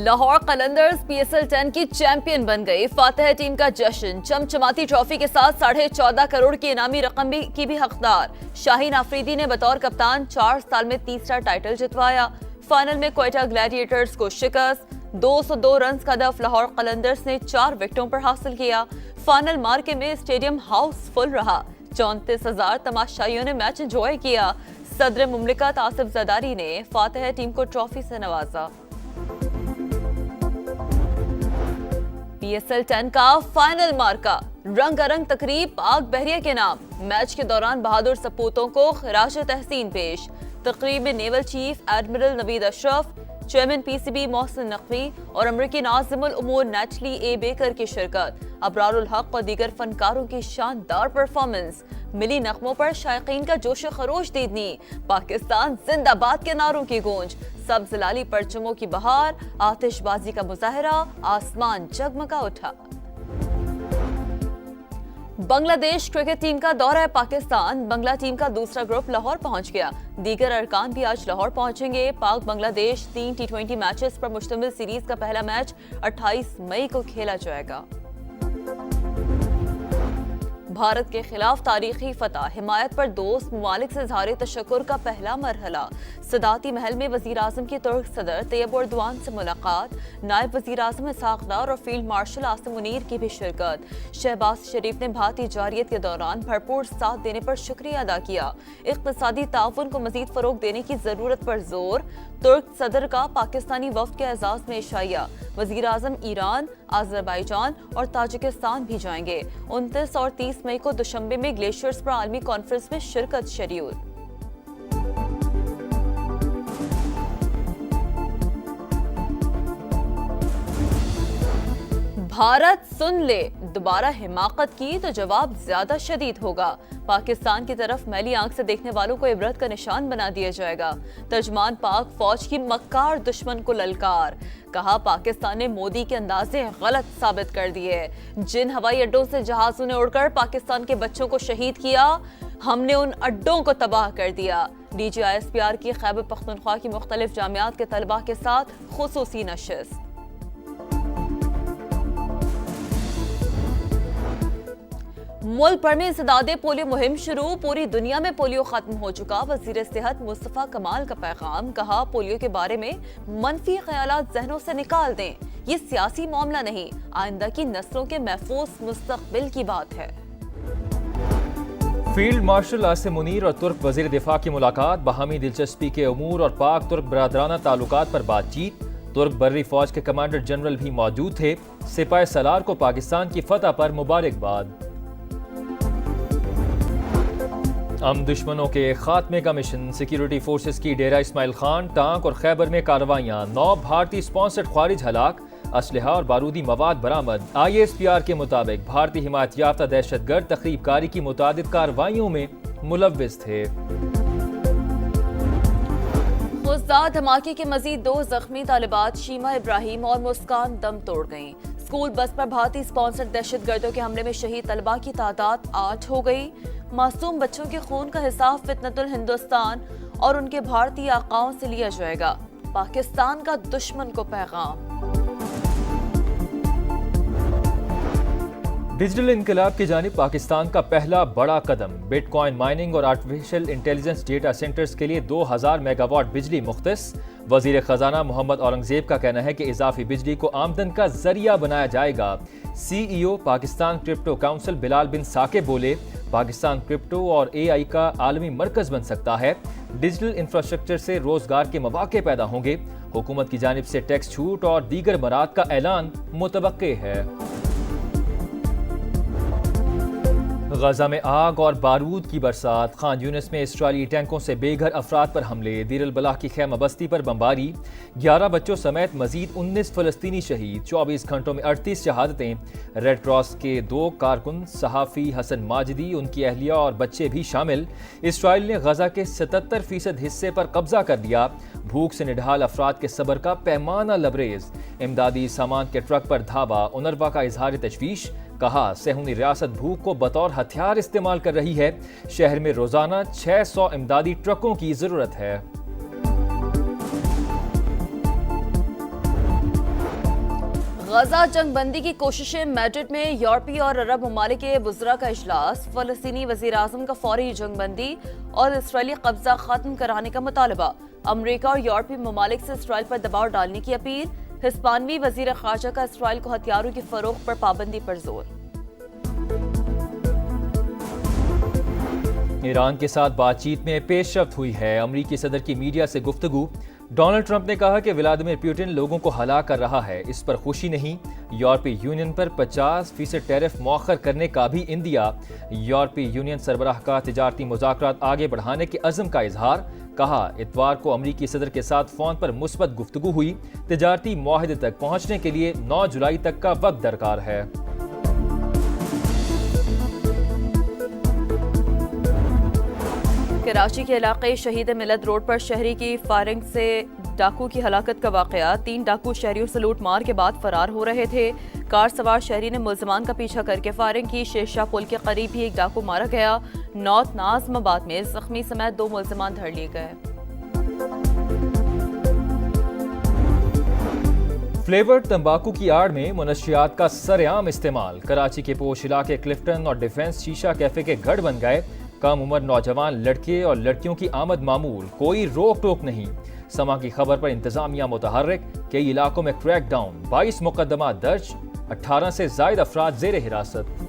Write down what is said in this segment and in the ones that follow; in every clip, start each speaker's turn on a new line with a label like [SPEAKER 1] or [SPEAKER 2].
[SPEAKER 1] Lahore Qalandars PSL 10 की champion बन गई। फातिह टीम का जश्न चमचमाती ट्रॉफी के साथ 14.5 करोड़ की इनामी रकम की भी हकदार। शाहीन आफरीदी ने बतौर कप्तान 4 साल में तीसरा टाइटल जितवाया। फाइनल में क्वेटा ग्लैडिएटर्स को शिकस्त। 202 रन का हदफ लाहौर कलंदर्स ने 4 विकेटों पर हासिल किया। फाइनल मार्के में स्टेडियम हाउस फुल रहा। 34,000 तमाशाइयों ने मैच एंजॉय किया। सदर मुमलिकत आसिफ जरदारी ने फातिह टीम को ट्रॉफी से नवाजा। PSL 10 का फाइनल मार्का रंगारंग तकरीब पाक बहरिया के नाम। मैच के दौरान बहादुर सपूतों को खिराज तहसीन पेश। तकरीब में naval chief admiral Naveed Ashraf, chairman PCB Mohsin Naqvi और अमरीकी नाज़िमुल उमूर नेटली ए बेकर की शिरकत। अबरारुल हक और दीगर फनकारों की शानदार परफॉर्मेंस। मिली नगमों पर शायकीन का जोश खरोश दीदनी। पाकिस्तान जिंदाबाद के नारों की गूंज। सब्ज लाली परचमों की बहार, आतिशबाजी का मुजाहरा, आसमान जगमगा उठा। बांग्लादेश क्रिकेट टीम का दौरा है पाकिस्तान। बांग्ला टीम का दूसरा ग्रुप लाहौर पहुंच गया। दीगर अरकान भी आज लाहौर पहुंचेंगे। पाक बांग्लादेश 3 T20 मैचेस पर मुश्तमिल सीरीज का पहला मैच 28 मई को खेला जाएगा। भारत के खिलाफ तारीखी फतह, हिमायत पर दोस्त ममालिक से इज़हार तशक्कुर का पहला मरहला। सदाती महल में वज़ीर आज़म की तुर्क सदर तैयब एर्दोआन से मुलाकात। नायब वज़ीर आज़म इसहाक डार और फील्ड मार्शल आसिम मुनीर की भी शिरकत। शहबाज शरीफ ने भारतीय जारियत के दौरान भरपूर साथ देने पर शुक्रिया अदा किया। इक़्तिसादी ताउन को मज़ीद फ़रोग़ देने की ज़रूरत पर जोर। तुर्क सदर का पाकिस्तानी वफ़द के एजाज़ में इशाइया। वज़ीर आज़म ईरान, अज़रबैजान और ताजिकिस्तान भी जाएंगे। 29 और 30 मई को दुशंबे में ग्लेशियर्स पर आलमी कॉन्फ्रेंस में शिरकत शेड्यूल। भारत सुन ले, दोबारा हिमाकत की तो जवाब ज्यादा शदीद होगा। पाकिस्तान की तरफ मैली आंख से देखने वालों को इबरत का निशान बना दिया जाएगा। तर्जमान पाक फौज की मक्कार दुश्मन को ललकार। कहा पाकिस्तान ने मोदी के अंदाजे गलत साबित कर दिए। जिन हवाई अड्डों से जहाजों ने उड़कर पाकिस्तान के बच्चों को शहीद किया, हमने उन अड्डों को तबाह कर दिया। DGISPR की खैबर पख्तूनख्वा की मुख्तलिफ जामियात के तलबा के साथ खुसूसी नशिस्त। मुल्क भर में इंसदादे पोलियो मुहिम शुरू। पूरी दुनिया में पोलियो खत्म हो चुका। वजीर सेहत मुस्तफा कमाल का पैगाम। कहा पोलियो के बारे में मनफी ख्यालात जहनों से निकाल दें। ये सियासी मामला नहीं, आइंदा की नस्लों के महफूज मुस्तकबिल की बात है।
[SPEAKER 2] फील्ड मार्शल आसिम मुनीर और तुर्क वजीर दिफा की मुलाकात। बाहमी दिलचस्पी के अमूर और पाक तुर्क बरादराना ताल्लुकात पर बातचीत। तुर्क बर्री फौज के कमांडर जनरल भी मौजूद थे। सिपाही सलार को पाकिस्तान की फतह पर मुबारकबाद। हम दुश्मनों के खात्मे का मिशन। सिक्योरिटी फोर्सेस की डेरा इस्माइल खान, टांक और खैबर में कार्रवाइयां। 9 भारतीय स्पॉन्सर्ड ख्वारिज हलाक। असलहा और बारूदी मवाद बरामद। ISPR के मुताबिक भारतीय हिमायत याफ्ता दहशतगर्द तखरीबकारी की मुतादिद कार्रवाइयों में मुलव्विस थे।
[SPEAKER 1] खुजदार धमाके के मजीद 2 जख्मी तालिबात शीमा इब्राहिम और मुस्कान दम तोड़ गईं। स्कूल बस पर भारतीय स्पॉन्सर्ड दहशतगर्दों के हमले में शहीद तलबा की तादाद 8 हो गई। मासूम बच्चों के खून का हिसाब फितनतुल हिंदुस्तान और उनके भारतीय आकाओं से लिया जाएगा। पाकिस्तान का दुश्मन को पैगाम।
[SPEAKER 2] डिजिटल इनकलाब की जानिब पाकिस्तान का पहला बड़ा कदम। बिटकॉइन माइनिंग और आर्टिफिशियल इंटेलिजेंस डेटा सेंटर्स के लिए 2000 मेगावाट बिजली मुख्तस। वजीर खजाना मोहम्मद औरंगजेब का कहना है कि इजाफी बिजली को आमदन का जरिया बनाया जाएगा। CEO Pakistan crypto council Bilal bin Saqib बोले, पाकिस्तान क्रिप्टो और AI का आलमी मरकज बन सकता है। डिजिटल इंफ्रास्ट्रक्चर से रोजगार के मौके पैदा होंगे। हुकूमत की जानिब से टैक्स छूट और दीगर मराद का ऐलान मुतवक्के है। गजा में आग और बारूद की बरसात। खान यूनिस में इसराइली टैंकों से बेघर अफराद पर हमले। दीर अल बलाह की खैमा बस्ती पर बमबारी। 11 बच्चों समेत मजीद 19 फलस्तीनी शहीद। 24 घंटों में 38 शहादतें। रेड क्रॉस के 2 कारकुन सहाफ़ी हसन माजिदी, उनकी अहलिया और बच्चे भी शामिल। इसराइल ने गजा के 77% हिस्से पर कब्जा कर लिया। भूख से निढाल अफराद के सब्र का पैमाना लबरेज। इमदादी सामान के ट्रक पर धावा। उनरवा का इजहार तशवीश। कहा सेहूनी रियासत भूख को बतौर हथियार इस्तेमाल कर रही है। शहर में रोजाना 600 इमदादी ट्रकों की जरूरत है।
[SPEAKER 1] غزہ جنگ بندی کی کوششیں میڈرڈ میں یورپی اور عرب ممالک کے وزراء کا اجلاس فلسطینی وزیر اعظم کا فوری جنگ بندی اور اسرائیلی قبضہ ختم کرانے کا مطالبہ امریکہ اور یورپی ممالک سے اسرائیل پر دباؤ ڈالنے کی اپیل ہسپانوی وزیر خارجہ کا اسرائیل کو ہتھیاروں کی فروخت پر پابندی پر زور
[SPEAKER 2] ایران کے ساتھ بات چیت میں پیش رفت ہوئی ہے امریکی صدر کی میڈیا سے گفتگو ڈونلڈ ٹرمپ نے کہا کہ ولادیمیر پیوٹن لوگوں کو ہلاک کر رہا ہے اس پر خوشی نہیں یورپی یونین پر 50% ٹیرف مؤخر کرنے کا بھی اندیا یورپی یونین سربراہ کا تجارتی مذاکرات آگے بڑھانے کے عزم کا اظہار کہا اتوار کو امریکی صدر کے ساتھ فون پر مثبت گفتگو ہوئی تجارتی معاہدے تک پہنچنے کے لیے 9 جولائی تک کا وقت درکار ہے
[SPEAKER 1] کراچی کے علاقے شہید ملت روڈ پر شہری کی فائرنگ سے ڈاکو کی ہلاکت کا واقعہ 3 ڈاکو شہریوں سے لوٹ مار کے بعد فرار ہو رہے تھے کار سوار شہری نے ملزمان کا پیچھا کر کے فائرنگ کی شیرشاہ پل کے قریب ہی ایک ڈاکو مارا گیا نارتھ نازم آباد میں زخمی سمیت 2 ملزمان دھر لیے گئے
[SPEAKER 2] فلیورڈ تمباکو کی آڑ میں منشیات کا سرعام استعمال کراچی کے پوش علاقے کلفٹن اور ڈیفنس شیشہ کیفے کے گڑھ بن گئے کم عمر نوجوان لڑکے اور لڑکیوں کی آمد معمول کوئی روک ٹوک نہیں سما کی خبر پر انتظامیہ متحرک کئی علاقوں میں کریک ڈاؤن 22 مقدمات درج 18 سے زائد افراد زیر حراست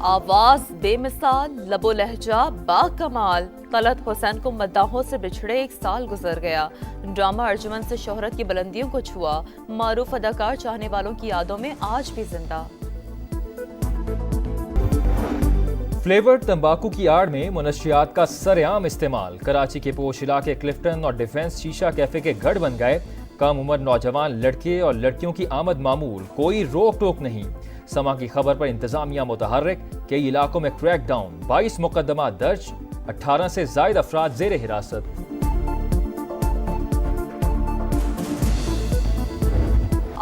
[SPEAKER 1] آواز بے مثال لب و لہجہ با کمال طلعت حسین کو مداحوں سے بچھڑے 1 سال گزر گیا ڈرامہ ارجمن سے شہرت کی بلندیوں کو چھوا معروف اداکار چاہنے والوں کی یادوں میں آج بھی زندہ
[SPEAKER 2] فلیورڈ تمباکو کی آڑ میں منشیات کا سرعام استعمال کراچی کے پوش علاقے کلفٹن اور ڈیفنس شیشہ کیفے کے گڑھ بن گئے کم عمر نوجوان لڑکے اور لڑکیوں کی آمد معمول کوئی روک ٹوک نہیں سما کی خبر پر انتظامیہ متحرک کئی علاقوں میں کریک ڈاؤن 22 مقدمات درج 18 سے زائد افراد زیر حراست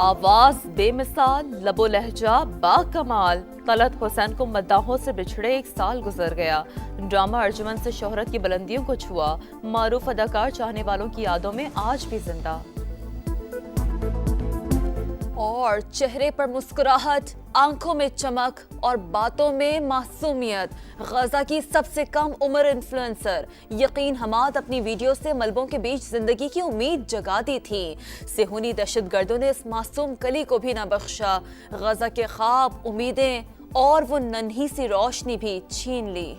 [SPEAKER 1] آواز بے مثال لب و لہجہ با کمال طلعت حسین کو مداحوں سے بچھڑے 1 سال گزر گیا ڈرامہ ارجمن سے شہرت کی بلندیوں کو چھوا معروف اداکار چاہنے والوں کی یادوں میں آج بھی زندہ اور چہرے پر مسکراہٹ آنکھوں میں چمک اور باتوں میں معصومیت غزہ کی سب سے کم عمر انفلوئنسر یقین حماد اپنی ویڈیو سے ملبوں کے بیچ زندگی کی امید جگا دی تھی صہیونی دہشت گردوں نے اس معصوم کلی کو بھی نہ بخشا غزہ کے خواب امیدیں اور وہ ننھی سی روشنی بھی چھین لی